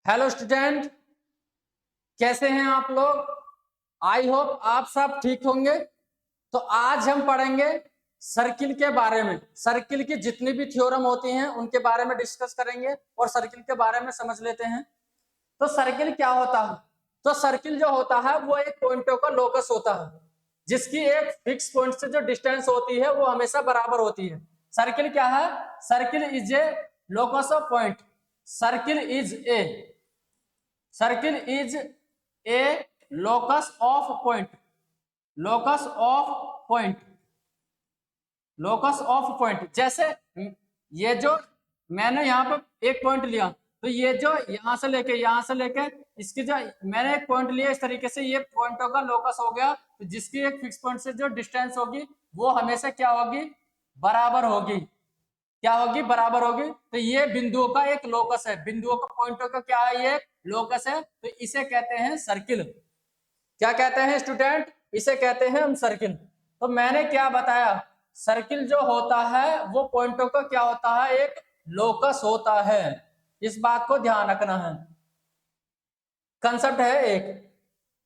Hello student, कैसे हैं आप लोग। आई होप आप सब ठीक होंगे। तो आज हम पढ़ेंगे सर्किल के बारे में। सर्किल की जितनी भी थ्योरम होती हैं उनके बारे में डिस्कस करेंगे और सर्किल के बारे में समझ लेते हैं। तो सर्किल क्या होता है? तो सर्किल जो होता है वो एक पॉइंटों का लोकस होता है, जिसकी एक फिक्स पॉइंट से जो डिस्टेंस होती है वो हमेशा बराबर होती है। सर्किल क्या है? Circle is a locus of point. Circle is a circle is a locus of point. Locus of point. Locus of point. जैसे ये जो मैंने यहाँ पर एक पॉइंट लिया, तो ये जो यहां से लेके इसकी जो मैंने एक पॉइंट लिया, इस तरीके से ये पॉइंटों का लोकस हो गया। तो जिसकी एक फिक्स पॉइंट से जो डिस्टेंस होगी वो हमेशा क्या होगी? बराबर होगी। क्या होगी? बराबर होगी। तो ये बिंदुओं का एक लोकस है। बिंदुओं का, पॉइंटों का क्या है? ये लोकस है। तो इसे कहते हैं सर्किल। क्या कहते हैं स्टूडेंट? इसे कहते हैं हम सर्किल। तो मैंने क्या बताया? सर्किल जो होता है वो पॉइंटों का क्या होता है? एक लोकस होता है। इस बात को ध्यान रखना है। कंसेप्ट है एक।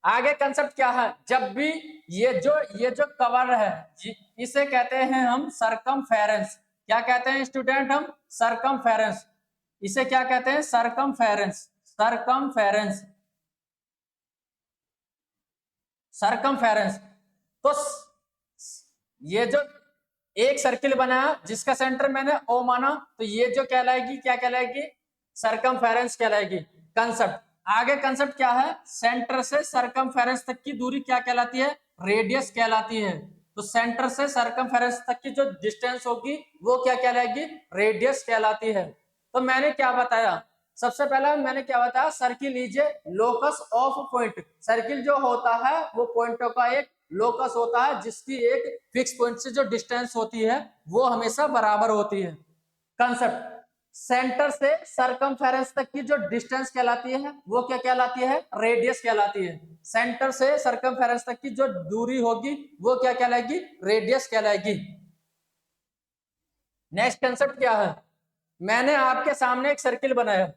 आगे कंसेप्ट क्या है? जब भी ये जो कवर है इसे कहते हैं हम सरकमफेरेंस। क्या कहते हैं स्टूडेंट? हम सरकमफेरेंस। इसे क्या कहते हैं? सरकमफेरेंस। सरकमफेरेंस। सरकमफेरेंस। तो ये जो एक सर्किल बनाया जिसका सेंटर मैंने ओ माना, तो ये जो कहलाएगी, क्या कहलाएगी? सरकमफेरेंस कहलाएगी। कंसेप्ट आगे, कंसेप्ट क्या है? सेंटर से सरकमफेरेंस तक की दूरी क्या कहलाती है? रेडियस कहलाती है। तो सेंटर से सरकमफेरेंस तक की जो डिस्टेंस होगी वो क्या कहलाएगी? रेडियस कहलाती है। तो मैंने क्या बताया? सबसे पहला मैंने क्या बताया? Circle is a locus of point. Circle जो होता है वो पॉइंटों का एक लोकस होता है, जिसकी एक फिक्स पॉइंट से जो डिस्टेंस होती है वो हमेशा बराबर होती है। कंसेप्ट, सेंटर से सरकमफेरेंस तक की जो डिस्टेंस कहलाती है वो क्या कहलाती है? रेडियस कहलाती है। सेंटर से सरकमफेरेंस तक की जो दूरी होगी वो क्या कहलाएगी? रेडियस कहलाएगी। नेक्स्ट कंसेप्ट क्या है? मैंने आपके सामने एक सर्किल बनाया।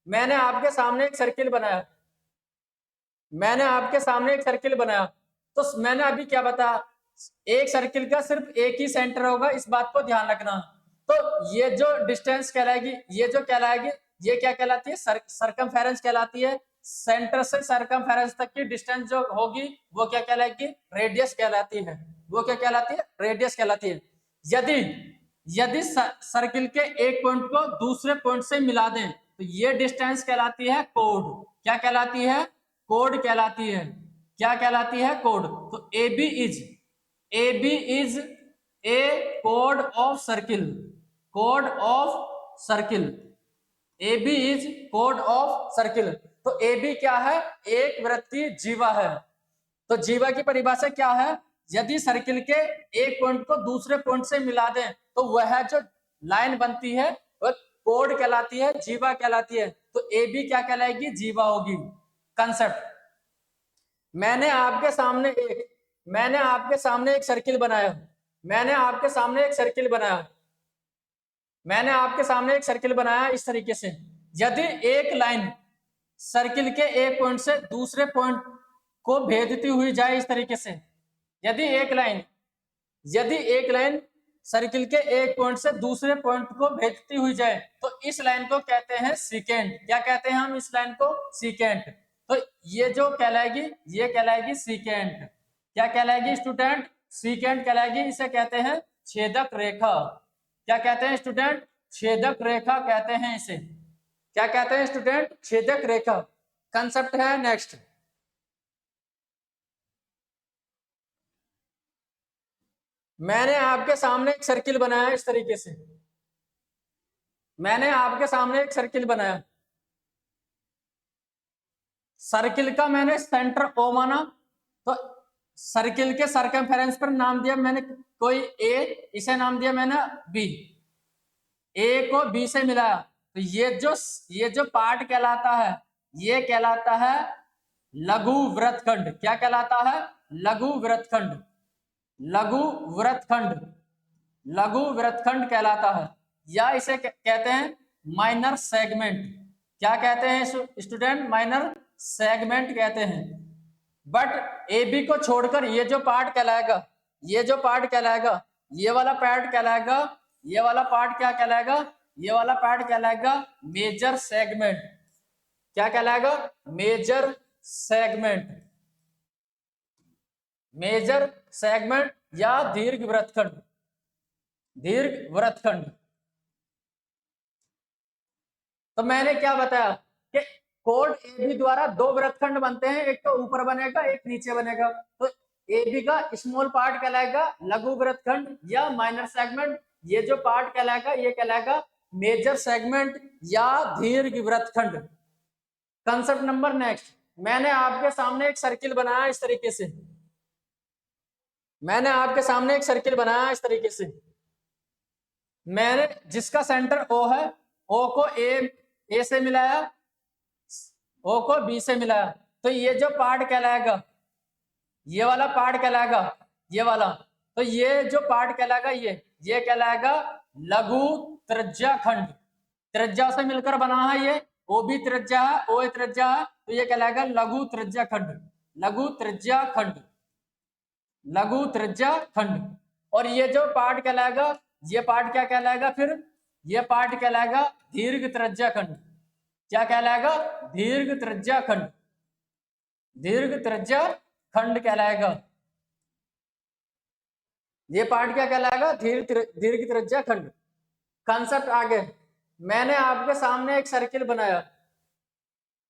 मैंने आपके सामने एक सर्किल बनाया। मैंने आपके सामने एक सर्किल बनाया। तो मैंने अभी क्या बताया? एक सर्किल का सिर्फ एक ही सेंटर होगा, इस बात को ध्यान रखना। तो ये जो डिस्टेंस कहलाएगी, ये जो कहलाएगी, ये क्या कहलाती है? सरकमफेरेंस कहलाती है। सेंटर से सरकमफेरेंस तक की डिस्टेंस जो होगी वो क्या कहलाएगी? रेडियस कहलाती है। वो क्या कहलाती है? रेडियस कहलाती है। यदि यदि सर्किल के एक पॉइंट को दूसरे पॉइंट से मिला दें तो ये डिस्टेंस कहलाती है कोड। क्या कहलाती है? कोड कहलाती है। क्या कहलाती है? कोड। तो AB is a code of circle. Code of circle. AB is code of circle. तो AB क्या है? एक वृत्तीय जीवा है। तो जीवा की परिभाषा क्या है? यदि सर्किल के एक पॉइंट को दूसरे पॉइंट से मिला दें तो वह जो लाइन बनती है वह कोड कहलाती है, जीवा कहलाती है। तो AB क्या कहलाएगी? जीवा होगी। कंसेप्ट, मैंने आपके सामने एक सर्किल बनाया। मैंने आपके सामने एक सर्किल बनाया। मैंने आपके सामने एक सर्किल बनाया इस तरीके से। यदि एक लाइन सर्किल के एक पॉइंट से दूसरे पॉइंट को भेदती हुई जाए इस तरीके से, यदि एक लाइन सर्किल के एक पॉइंट से दूसरे पॉइंट को भेजती हुई जाए तो इस लाइन को कहते हैं सीकेंट। क्या कहते हैं हम इस लाइन को? सीकेंट। तो ये जो कहलाएगी, ये कहलाएगी सीकेंट। क्या कहलाएगी स्टूडेंट? सीकेंट कहलाएगी। इसे कहते हैं छेदक रेखा। क्या कहते हैं स्टूडेंट? छेदक रेखा कहते हैं इसे। क्या कहते हैं स्टूडेंट? छेदक रेखा। कंसेप्ट है नेक्स्ट। मैंने आपके सामने एक सर्किल बनाया इस तरीके से। मैंने आपके सामने एक सर्किल बनाया। सर्किल का मैंने सेंटर O माना, तो सर्किल के सरकमफेरेंस पर नाम दिया मैंने कोई A, इसे नाम दिया मैंने B। A को B से मिलाया तो ये जो पार्ट कहलाता है ये कहलाता है लघु वृत्तखंड। क्या कहलाता है? लघु वृत्तखंड। लघु वृत्तखंड। लघु वृत्तखंड कहलाता है, या इसे कहते हैं माइनर सेगमेंट। क्या कहते हैं स्टूडेंट? माइनर सेगमेंट कहते हैं। बट ए बी को छोड़कर ये जो पार्ट कहलाएगा, ये जो पार्ट कहलाएगा, ये वाला पार्ट कहलाएगा, ये वाला पार्ट क्या कहलाएगा? ये वाला पार्ट कहलाएगा मेजर सेगमेंट। क्या कहलाएगा? Major segment. मेजर सेगमेंट या दीर्घ वृत्तखंड। दीर्घ वृत्तखंड। तो मैंने क्या बताया कि कोड ए बी द्वारा दो वृत्तखंड बनते हैं, एक तो ऊपर बनेगा, एक नीचे बनेगा। तो ए बी का स्मॉल पार्ट कहलाएगा लघु वृत्तखंड या माइनर सेगमेंट। ये जो पार्ट कहलाएगा ये कहलाएगा मेजर सेगमेंट या दीर्घ वृत्तखंड। कंसेप्ट नंबर नेक्स्ट, मैंने आपके सामने एक सर्किल बनाया इस तरीके से। मैंने आपके सामने एक सर्किल बनाया इस तरीके से। मैंने जिसका सेंटर ओ है, ओ को ए से मिलाया, ओ को बी से मिलाया। तो ये जो पार्ट कहलाएगा, ये वाला पार्ट कहलाएगा, ये वाला। तो ये जो पार्ट कहलाएगा ये कहलाएगा लघु त्रिज्या खंड। त्रिज्या से मिलकर बना है ये, ओ भी त्रिज्या है, ओ ए त्रिज्या है, तो ये कहलाएगा लघु त्रिज्या खंड। लघु त्रिज्या खंड। लघु त्रिज्या खंड। और ये जो पार्ट कहलाएगा, ये पार्ट क्या कहलाएगा? फिर ये पार्ट कहलाएगा दीर्घ त्रिज्या खंड। क्या कहलाएगा? दीर्घ त्रिज्या खंड। दीर्घ त्रिज्या खंड कहलाएगा। ये पार्ट क्या कहलाएगा? दीर्घ त्रिज्या खंड। कंसेप्ट आगे, मैंने आपके सामने एक सर्किल बनाया।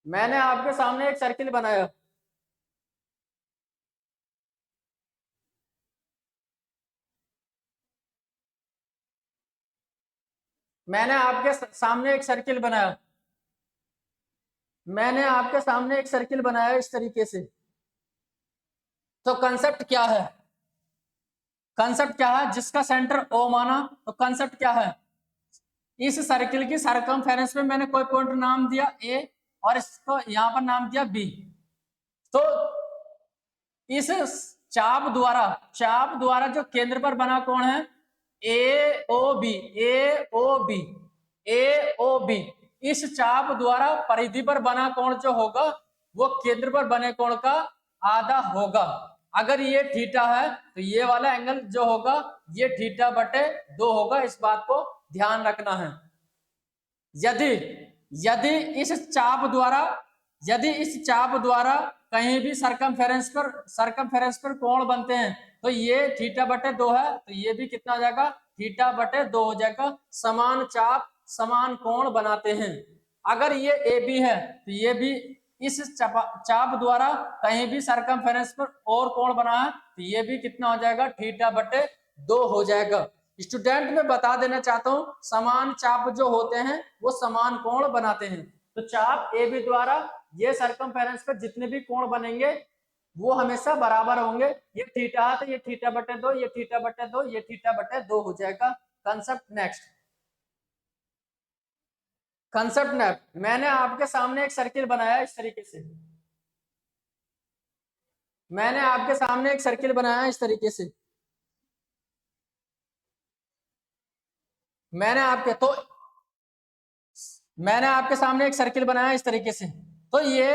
मैंने आपके सामने एक सर्किल बनाया। मैंने आपके सामने एक सर्किल बनाया। मैंने आपके सामने एक सर्किल बनाया इस तरीके से। तो कंसेप्ट क्या है? कंसेप्ट क्या है? जिसका सेंटर ओ माना, तो कंसेप्ट क्या है? इस सर्किल की सरकमफेरेंस में मैंने कोई पॉइंट नाम दिया ए और इसको यहां पर नाम दिया बी। तो इस चाप द्वारा जो केंद्र पर बना कोण है ए ओ बी, ए ओ बी, ए ओ बी। इस चाप द्वारा परिधि पर बना कोण जो होगा वो केंद्र पर बने कोण का आधा होगा। अगर ये थीटा है तो ये वाला एंगल जो होगा ये थीटा बटे 2 होगा। इस बात को ध्यान रखना है। यदि इस चाप द्वारा कहीं भी सरकमफेरेंस पर कोण बनते हैं तो ये थीटा बटे 2 है, तो ये भी कितना हो जाएगा? थीटा बटे 2 हो जाएगा। समान चाप समान कोण बनाते हैं। अगर ये ए बी है तो ये भी इस चाप द्वारा कहीं भी सरकमफेरेंस पर और कोण बना है तो ये भी कितना हो जाएगा? थीटा बटे 2 हो जाएगा। स्टूडेंट में बता देना चाहता हूं, समान चाप जो होते हैं वो समान कोण बनाते हैं। तो चाप ए बी द्वारा ये सरकमफेरेंस पर जितने भी कोण बनेंगे वो हमेशा बराबर होंगे। ये थीटा है तो ये थीटा बटे 2, ये थीटा बटे 2, ये थीटा बटे 2 हो जाएगा। Concept next. कंसेप्ट नेक्स्ट, मैंने आपके सामने एक सर्किल बनाया इस तरीके से। मैंने आपके सामने एक सर्किल बनाया इस तरीके से। मैंने आपके सामने एक सर्किल बनाया इस तरीके से। तो ये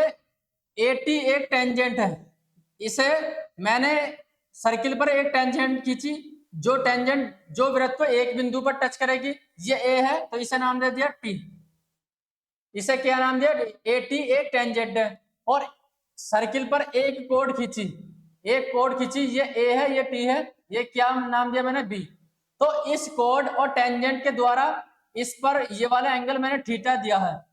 80 एक टेंजेंट है। इसे मैंने सर्किल पर एक टेंजेंट खींची, जो टेंजेंट जो वृत्त को एक बिंदु पर टच करेगी, ये ए है तो इसे नाम दे दिया टी। इसे क्या नाम दिया? 80 एक टेंजेंट है। और सर्किल पर एक कोड खींची, ये ए है, ये टी है, ये क्या नाम दिया मैंने? बी। तो इस कोड और टेंजेंट के द्वारा इस पर ये वाला एंगल मैंने थीटा दिया है,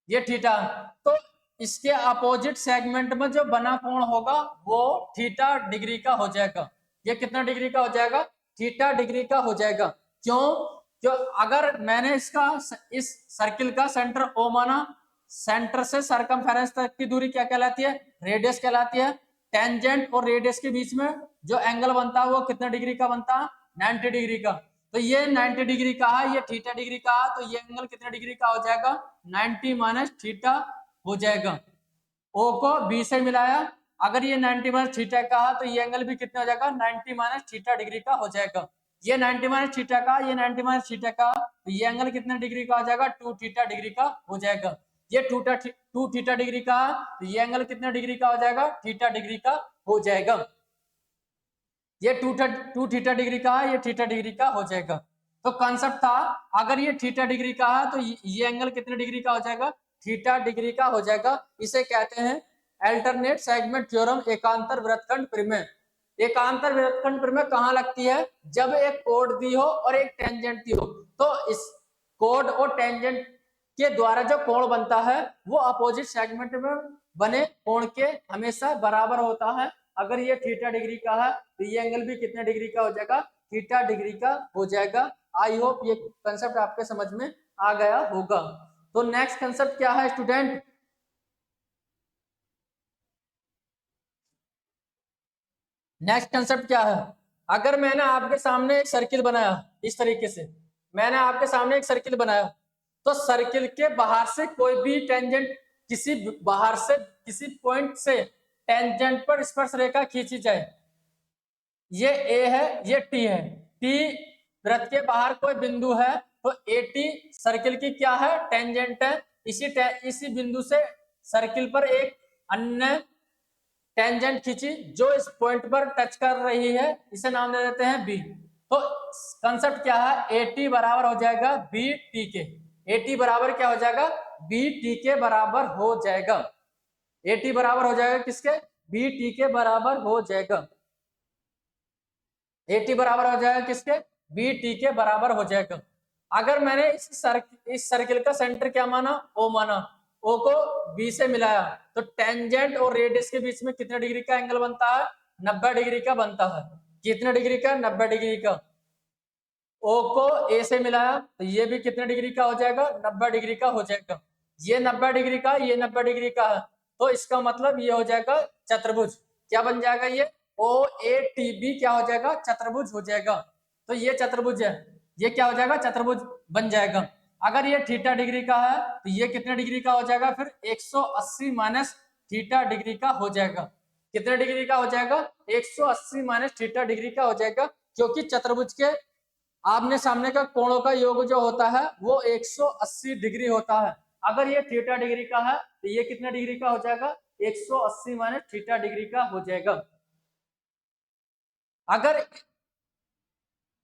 ये थीटा। तो इसके अपोजिट सेगमेंट में जो बना कोण होगा वो थीटा डिग्री का हो जाएगा। ये कितना डिग्री का हो जाएगा? थीटा डिग्री का हो जाएगा। क्यों अगर मैंने इस सर्किल का सेंटर ओ माना, सेंटर से सरकमफेरेंस तक की दूरी क्या कहलाती है? रेडियस कहलाती है। टेंजेंट और रेडियस के बीच में जो एंगल बनता है वो कितना डिग्री का बनता है? 90 डिग्री का। तो ये 90 डिग्री का है, ये थीटा डिग्री का है, तो ये एंगल कितना डिग्री का हो जाएगा? 90 माइनस थीटा हो जाएगा। ओ को बी से मिलाया, अगर ये 90 माइनस थीटा का है तो ये एंगल भी कितना हो जाएगा? 90 माइनस थीटा डिग्री का हो जाएगा। ये 90 माइनस थीटा का, ये 90 माइनस थीटा का, तो ये एंगल कितने डिग्री का हो जाएगा? 2 थीटा डिग्री का हो जाएगा। ये टू थीटा डिग्री का है, तो ये एंगल कितने डिग्री का हो जाएगा, थीटा डिग्री का हो जाएगा। ये टू थीटा डिग्री का है, ये थीटा डिग्री का हो जाएगा। तो कॉन्सेप्ट था, अगर ये थीटा डिग्री का है तो ये एंगल कितने डिग्री का हो जाएगा, थीटा डिग्री का हो जाएगा। इसे कहते हैं अल्टरनेट सेगमेंट थ्योरम, एकांतर वृत्तखंड प्रमेय। एकांतर वृत्तखंड प्रमेय कहाँ लगती है, जब एक कोड दी हो और एक टेंजेंट दी हो, तो इस कोड और टेंजेंट के द्वारा जो कोण बनता है वो अपोजिट सेगमेंट में बने कोण के हमेशा बराबर होता है। अगर ये थीटा डिग्री का है तो ये एंगल भी कितने डिग्री का हो जाएगा, थीटा डिग्री का हो जाएगा। आई होप ये कंसेप्ट आपके समझ में आ गया होगा। तो नेक्स्ट कंसेप्ट क्या है स्टूडेंट, नेक्स्ट कंसेप्ट क्या है, अगर मैंने आपके सामने एक सर्किल बनाया इस तरीके से, मैंने आपके सामने एक सर्किल बनाया, तो सर्किल के बाहर से कोई भी टेंजेंट, किसी बाहर से किसी पॉइंट से टेंजेंट पर स्पर्श रेखा खींची जाए, ये ए है, ये टी है, टी वृत्त के बाहर कोई बिंदु है, तो ए टी सर्किल की क्या है, टेंजेंट है। इसी बिंदु से सर्किल पर एक अन्य टेंजेंट खींची जो इस पॉइंट पर टच कर रही है, इसे नाम दे देते हैं बी। तो कंसेप्ट क्या है, ए टी बराबर हो जाएगा बी टी के। ए टी बराबर क्या हो जाएगा, बी टी के बराबर हो जाएगा। ए टी बराबर हो जाएगा किसके, बी टी के बराबर हो जाएगा। ए टी बराबर हो जाएगा किसके, बी टी के बराबर हो जाएगा। अगर मैंने इस सर्किल का सेंटर क्या माना, ओ माना, ओ को बी से मिलाया, तो टेंजेंट और रेडियस के बीच में कितने डिग्री का एंगल बनता है, 90 डिग्री का बनता है। कितने डिग्री का, 90 डिग्री का। ओ को ए से मिलाया तो ये भी कितने डिग्री का हो जाएगा, 90 डिग्री का हो जाएगा। ये 90 डिग्री का, ये 90 डिग्री का है, तो इसका मतलब ये हो जाएगा चतुर्भुज। क्या बन जाएगा, ये ओ ए टी बी क्या हो जाएगा, चतुर्भुज हो जाएगा। तो ये चतुर्भुज है, ये क्या हो जाएगा, चतुर्भुज बन जाएगा। अगर ये थीटा डिग्री का है तो ये कितने डिग्री का हो जाएगा, फिर 180 माइनस थीटा डिग्री का हो जाएगा। कितने डिग्री का हो जाएगा, 180 माइनस थीटा डिग्री का हो जाएगा, क्योंकि चतुर्भुज के आमने सामने का कोणों का योग जो होता है वो 180 डिग्री होता है। अगर ये थीटा डिग्री का है तो ये कितने डिग्री का हो जाएगा, 180 माइनस थीटा डिग्री का हो जाएगा। अगर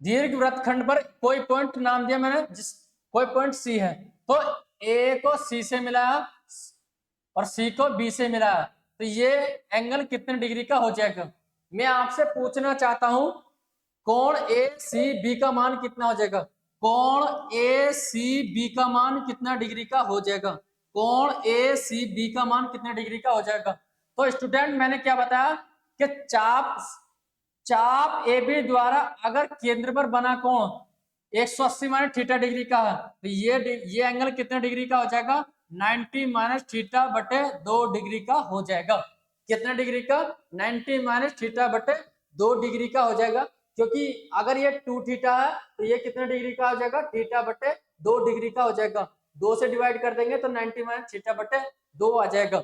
दीर्घ वृत्तखंड पर कोई पॉइंट नाम दिया मैंने, जिस कोई पॉइंट सी है, तो ए को सी से मिलाया और सी को बी से मिलाया, तो ये एंगल कितने डिग्री का हो जाएगा। मैं आपसे पूछना चाहता हूं, कोण ए सी बी का मान कितना हो जाएगा, कोण ए सी बी का मान कितना डिग्री का हो जाएगा, कोण ए सी बी का मान कितने डिग्री का हो जाएगा। तो स्टूडेंट मैंने क्या बताया कि चाप चाप ए बी द्वारा अगर केंद्र पर बना कोण 180 माइनस थीटा डिग्री का है, तो ये एंगल कितने डिग्री का हो जाएगा, 90 माइनस थीटा बटे 2 डिग्री का हो जाएगा। कितने डिग्री का, 90 माइनस थीटा बटे 2 डिग्री का हो जाएगा। क्योंकि अगर ये 2 थीटा है तो ये कितने डिग्री का हो जाएगा, थीटा बटे 2 डिग्री का हो जाएगा। 2 से डिवाइड कर देंगे तो 90 माइनस थीटा बटे 2 आ जाएगा।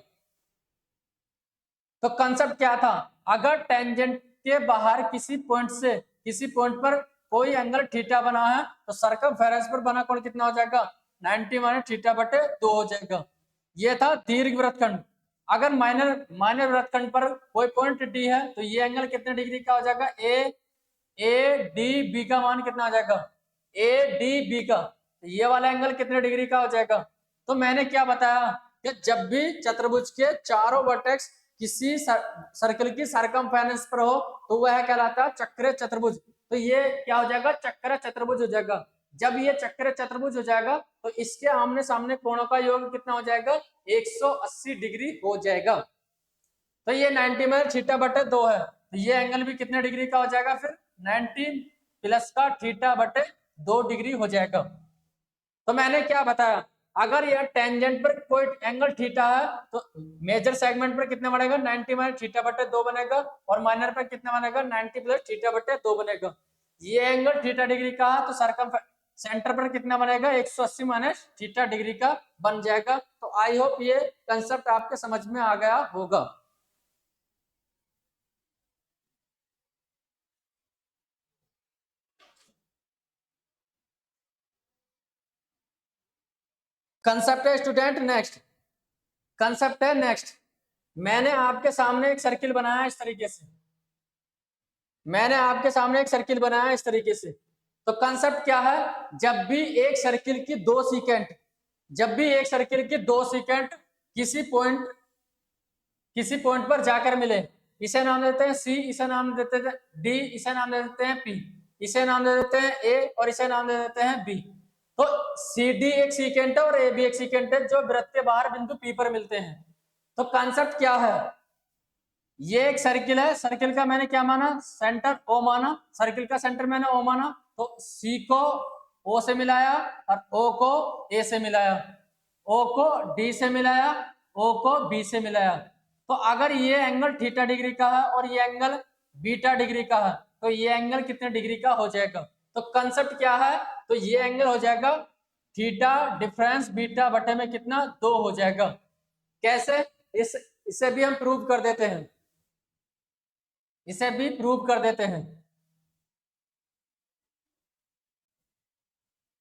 तो कंसेप्ट क्या था, अगर टेंजेंट के बाहर किसी पॉइंट पर कोई एंगल थीटा बना है, तो सर्कमफेरेंस पर बना कोण कितना हो जाएगा, 90 माइनस थीटा बटे 2 हो जाएगा। ये था दीर्घ वृत्तखंड। अगर माइनर वृत्तखंड पर कोई पॉइंट डी है तो ये एंगल कितने डिग्री का हो जाएगा, ए डी बी का मान कितना हो जाएगा, ए डी बी का, तो ये वाला एंगल कितने डिग्री का हो जाएगा। तो मैंने क्या बताया कि जब भी चतुर्भुज के चारों वर्टेक्स किसी सर्कल की सरकमफेरेंस पर हो तो वह कहलाता है चक्र चतुर्भुज। तो ये क्या हो जाएगा, चक्र चतुर्भुज हो जाएगा। जब ये चक्र चतुर्भुज हो जाएगा तो इसके आमने सामने कोणों का योग कितना हो जाएगा, 180 डिग्री हो जाएगा। तो ये 90 में थीटा बटे 2 है, तो ये एंगल भी कितने डिग्री का हो जाएगा, फिर 90 प्लस का थीटा बटे 2 डिग्री हो जाएगा। तो मैंने क्या बताया, अगर यह टेंजेंट पर कोई एंगल थीटा है तो मेजर सेगमेंट पर कितना बनेगा, 90 माइनस थीटा बटे 2 बनेगा, और माइनर पर कितना बनेगा, 90 प्लस थीटा बटे 2 बनेगा। ये एंगल थीटा डिग्री का है तो सरकम सेंटर पर कितना बनेगा, 180 माइनस थीटा डिग्री का बन जाएगा। तो आई होप ये कंसेप्ट आपके समझ में आ गया होगा। कंसेप्ट है स्टूडेंट नेक्स्ट, कंसेप्ट है नेक्स्ट। मैंने आपके सामने एक सर्किल बनाया इस तरीके से, मैंने आपके सामने एक सर्किल बनाया इस तरीके से। तो कंसेप्ट क्या है, जब भी एक सर्किल की दो सीकेंट, जब भी एक सर्किल की दो सीकेंट किसी पॉइंट पर जाकर मिले, इसे नाम देते हैं सी, इसे नाम देते हैं डी, इसे नाम दे देते हैं पी, इसे नाम दे देते हैं ए और इसे नाम दे देते हैं बी। तो सी डी एक सीकेंट है और ए बी एक सीकेंट है जो वृत्त के बाहर बिंदु पी पर मिलते हैं। तो कंसेप्ट क्या है, ये एक सर्किल है, सर्किल का मैंने क्या माना, सेंटर ओ माना, सर्किल का सेंटर मैंने ओ माना। तो सी को ओ से मिलाया और ओ को ए से मिलाया, ओ को डी से मिलाया, ओ को बी से मिलाया। तो अगर ये एंगल थीटा डिग्री का है और ये एंगल बीटा डिग्री का है, तो ये एंगल कितने डिग्री का हो जाएगा। तो कंसेप्ट क्या है, तो ये एंगल हो जाएगा थीटा डिफरेंस बीटा बटे में कितना, 2 हो जाएगा। कैसे, इसे भी हम प्रूव कर देते हैं, इसे भी प्रूव कर देते हैं।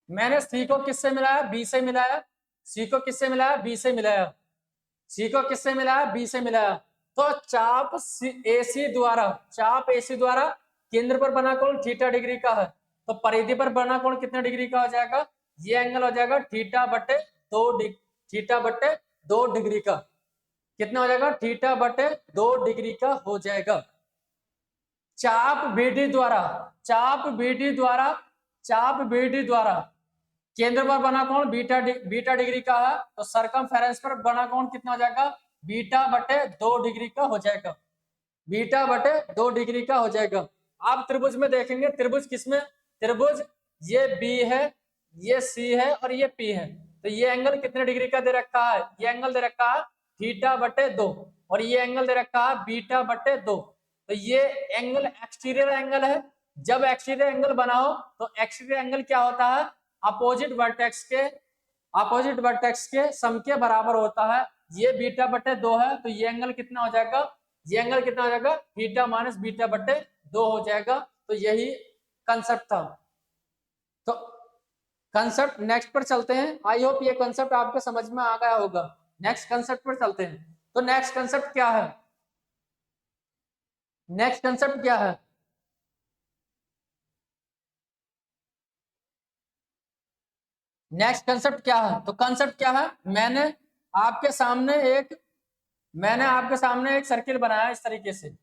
मैंने सी को किससे मिलाया, बी से मिलाया, सी को किससे मिलाया, बी से मिलाया, सी को किससे मिलाया, बी से मिलाया। तो चाप एसी द्वारा, चाप एसी द्वारा केंद्र पर बना कोण थीटा डिग्री का है, तो परिधि पर बना कोण कितने डिग्री का हो जाएगा, ये एंगल हो जाएगा थीटा बटे 2 डिग्री का। कितना हो जाएगा, थीटा बटे 2 डिग्री का हो जाएगा। चाप बीडी द्वारा, चाप बीडी द्वारा, चाप बीडी द्वारा केंद्र पर बना कोण बीटा डिग्री का है, तो सरकमफेरेंस पर बना कोण कितना हो जाएगा, बीटा बटे 2 डिग्री का हो जाएगा, बीटा बटे 2 डिग्री का हो जाएगा। आप त्रिभुज में देखेंगे, त्रिभुज किसमें, त्रिभुज ये बी है, ये सी है और ये पी है। तो ये एंगल कितने डिग्री का दे रखा है, ये एंगल दे रखा है थीटा बटे 2 और ये एंगल दे रखा है बीटा बटे 2। तो ये एंगल एक्सटीरियर एंगल है। जब एक्सटीरियर एंगल बनाओ तो एक्सटीरियर एंगल क्या होता है, अपोजिट वर्टेक्स के सम के बराबर होता है। ये बीटा बटे 2 है, तो ये एंगल कितना हो जाएगा, ये एंगल कितना हो जाएगा, थीटा माइनस बीटा बटे 2 हो जाएगा। तो यही कंसेप्ट था। तो कंसेप्ट नेक्स्ट पर चलते हैं, आई होप ये कंसेप्ट आपके समझ में आ गया होगा। नेक्स्ट कंसेप्ट पर चलते हैं। तो नेक्स्ट कंसेप्ट क्या है, नेक्स्ट कंसेप्ट क्या है, नेक्स्ट कंसेप्ट क्या है, तो कंसेप्ट क्या है, मैंने आपके सामने एक सर्किल बनाया इस तरीके से,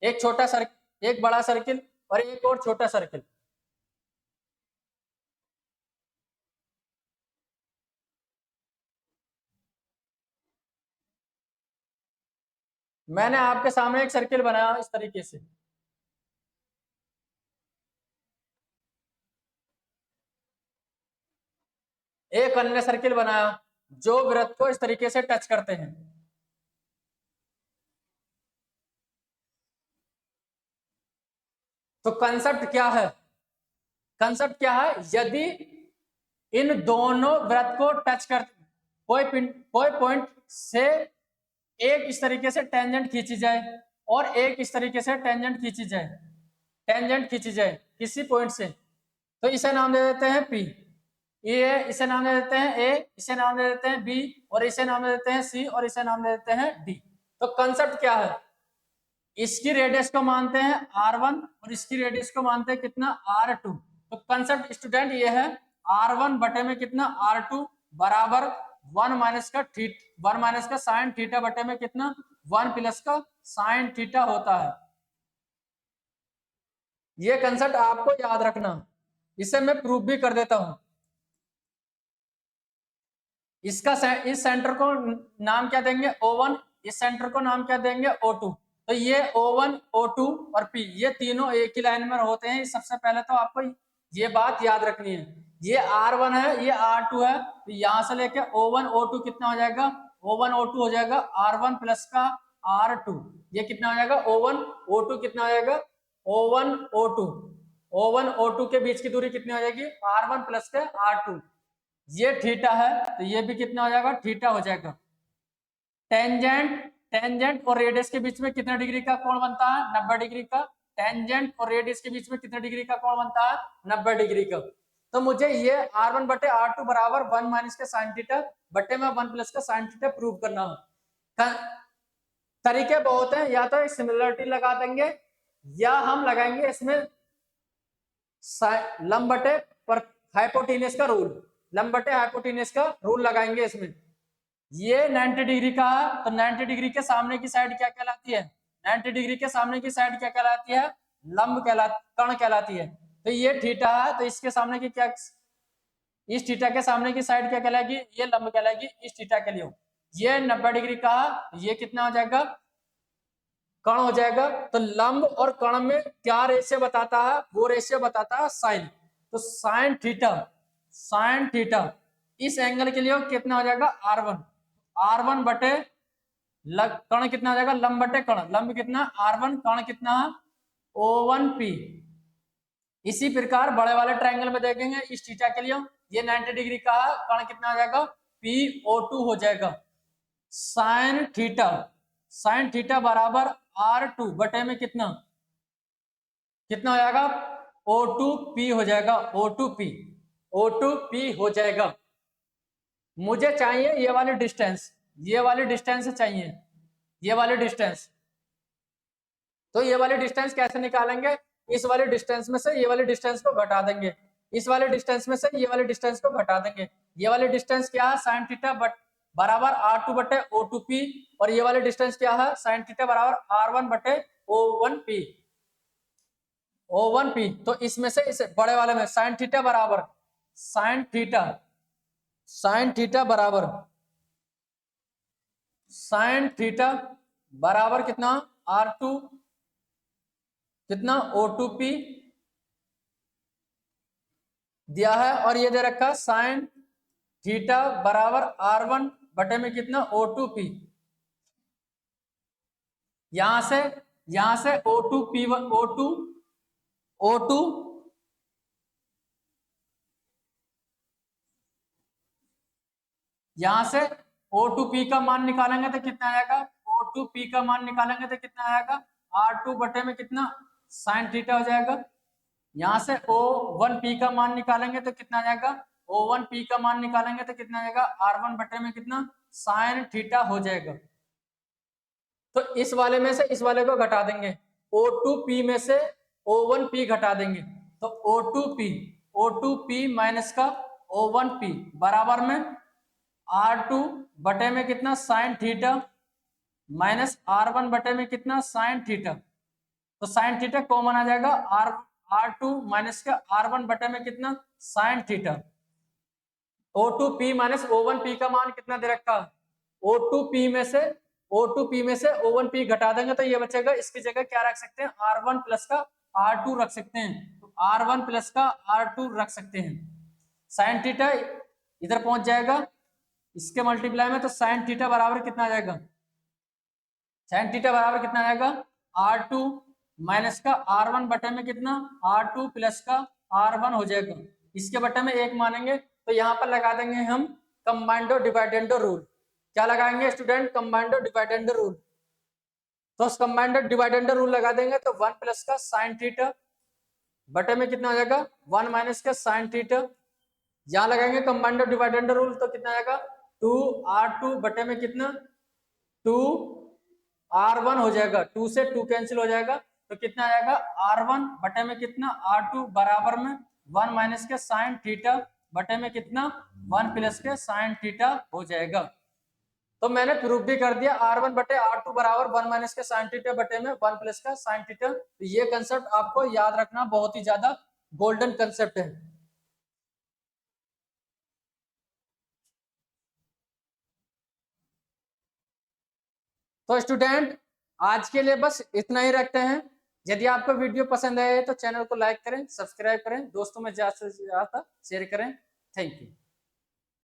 एक छोटा सर्किल, एक बड़ा सर्किल और एक और छोटा सर्किल। मैंने आपके सामने एक सर्किल बनाया इस तरीके से, एक अन्य सर्किल बनाया जो वृत्त को इस तरीके से टच करते हैं। तो कंसेप्ट क्या है, कंसेप्ट क्या है, यदि इन दोनों वृत्त को टच कर कोई पॉइंट से एक इस तरीके से टेंजेंट खींची जाए और एक इस तरीके से टेंजेंट खींची जाए, टेंजेंट खींची जाए किसी पॉइंट से, तो इसे नाम दे देते हैं पी, ये इसे नाम दे देते हैं ए, इसे नाम दे देते हैं बी और इसे नाम दे देते हैं सी और इसे नाम दे देते हैं डी। तो कंसेप्ट क्या है, इसकी रेडियस को मानते हैं R1 और इसकी रेडियस को मानते हैं कितना, R2। तो कंसेप्ट स्टूडेंट ये है, R1 बटे में कितना, R2 बराबर 1 माइनस का साइन थीटा बटे में कितना, 1 प्लस का साइन थीटा होता है। ये कंसेप्ट आपको याद रखना, इसे मैं प्रूफ भी कर देता हूं। इस सेंटर को नाम क्या देंगे, O1, इस सेंटर को नाम क्या देंगे, O2। तो ये O1, O2 और P ये तीनों एक ही लाइन में होते हैं। सबसे पहले तो आपको ये बात याद रखनी है, ये R1 है, ये R2 है, तो यहां से लेके O1, O2 कितना हो जाएगा, O1, O2 हो जाएगा R1 प्लस का R2। ये कितना हो जाएगा, O1, O2 कितना हो जाएगा, O1, O2, O1, O2 के बीच की दूरी कितनी हो जाएगी, R1 प्लस के R2। ये थीटा है, तो ये भी कितना हो जाएगा, थीटा हो जाएगा। टेंजेंट और रेडियस के बीच में कितना डिग्री का कोण बनता है, 90 डिग्री का। टेंजेंट और रेडियस के बीच में कितना डिग्री का कोण बनता है, 90 डिग्री का। तो मुझे ये R1 बटे R2 बराबर 1 माइनस का साइन थीटा बटे में 1 प्लस का साइन थीटा प्रूव करना है। तरीके बहुत हैं, या तो एक सिमिलरिटी लगा देंगे या हम लगाएंगे इसमें लंब बटे पर हाइपोटेन्यूज का रूल, लंब बटे हाइपोटेन्यूज का रूल लगाएंगे इसमें। ये 90 डिग्री का है, तो 90 डिग्री के सामने की साइड क्या कहलाती है? 90 डिग्री के सामने की साइड क्या कहलाती है? लंब कर्ण कहलाती है। तो ये थीटा है, तो इसके सामने की क्या, इस थीटा के सामने की साइड क्या कहलाएगी? ये लंब कहलाएगी इस थीटा के लिए। ये 90 डिग्री का, ये कितना हो जाएगा? कर्ण हो जाएगा। तो लंब और कर्ण में क्या रेशियो बताता है? वो रेशियो बताता है साइन। तो साइन थीटा इस एंगल के लिए कितना हो जाएगा? R1 बटे कर्ण कितना हो जाएगा? लंब बटे कर्ण, लंब कितना? R1, कर्ण कितना? O1P। इसी प्रकार बड़े वाले ट्रायंगल में देखेंगे इस थीटा के लिए, ये 90 डिग्री का है, कर्ण कितना हो जाएगा? PO2 हो जाएगा। साइन थीटा बराबर R2 बटे में कितना हो जाएगा? O2P हो जाएगा, O2P हो जाएगा। मुझे चाहिए ये वाली डिस्टेंस, चाहिए ये वाली डिस्टेंस। तो ये वाली डिस्टेंस कैसे निकालेंगे? इस वाले डिस्टेंस में से ये वाले डिस्टेंस को घटा देंगे, इस वाले डिस्टेंस में से ये वाले डिस्टेंस को घटा देंगे। ये वाले डिस्टेंस क्या है? साइन थीटा बराबर R2 बटे O2P, और ये वाले डिस्टेंस क्या है? साइन थीटा बराबर R1 बटे O1P। तो इसमें से इस बड़े वाले में साइन थीटा बराबर कितना? R2 कितना? O2P दिया है, और ये दे रखा साइन थीटा बराबर R1 बटे में कितना? O2P। यहां से O2 यहां से O2P का मान निकालेंगे तो कितना आएगा? O2P का मान निकालेंगे तो कितना आएगा? R2 बटे में कितना? साइन थीटा हो जाएगा। यहां से O1P का मान निकालेंगे तो कितना जाएगा? O1P का मान निकालेंगे तो कितना जाएगा? R1 बटे में कितना? साइन थीटा हो जाएगा। तो इस वाले में से इस वाले को घटा देंगे, O2P में से O1P घटा देंगे, तो O2P माइनस का O1P बराबर में R2 बटे में कितना? साइन थीटा माइनस R1 बटे में कितना? Sine theta. तो साइन थीटा कॉमन आ जाएगा, R2 माइनस का R1 बटे में कितना? Sine theta. O2P minus O1P का मान कितना दे रखा? O2P में से O1P घटा देंगे तो ये बचेगा, इसकी जगह क्या रख सकते हैं? R1 प्लस का R2 रख सकते हैं, तो R1 प्लस का R2 रख सकते हैं। साइन थीटा इधर पहुंच जाएगा इसके मल्टीप्लाई में, तो साइन थीटा बराबर कितना आ जाएगा? साइन थीटा बराबर कितना आएगा? R2 माइनस का R1 बटे में कितना? R2 प्लस का R1 हो जाएगा। इसके बटे में 1 मानेंगे, तो यहाँ पर लगा देंगे हम कंबाइंड डिवाइडेंड रूल। क्या लगाएंगे स्टूडेंट? Combined dividend rule. तो कंबाइंड डिवाइडेंड रूल लगा देंगे तो 1 प्लस का साइन थीटा बटे में कितना हो जाएगा? 1 माइनस का साइन थीटा। यहाँ लगाएंगे कंबाइंड डिवाइडेंड रूल तो कितना आएगा? 2R2 बटे में कितना? 2R1 हो जाएगा, 2 से 2 कैंसिल हो जाएगा, तो कितना आएगा? R1 बटे में कितना? R2 बराबर में 1 माइनस के साइन थीटा बटे में कितना? 1 प्लस के साइन थीटा हो जाएगा। तो मैंने प्रूफ भी कर दिया, R1 बटे R2 बराबर 1 माइनस के साइन थीटा बटे में 1 प्लस का साइन थीटा। तो ये कंसेप्ट आपको याद रखना, बहुत ही ज्यादा गोल्डन कंसेप्ट है। तो स्टूडेंट आज के लिए बस इतना ही रखते हैं। यदि आपको वीडियो पसंद आए तो चैनल को लाइक करें, सब्सक्राइब करें, दोस्तों में ज्यादा से ज्यादा शेयर करें। Thank you.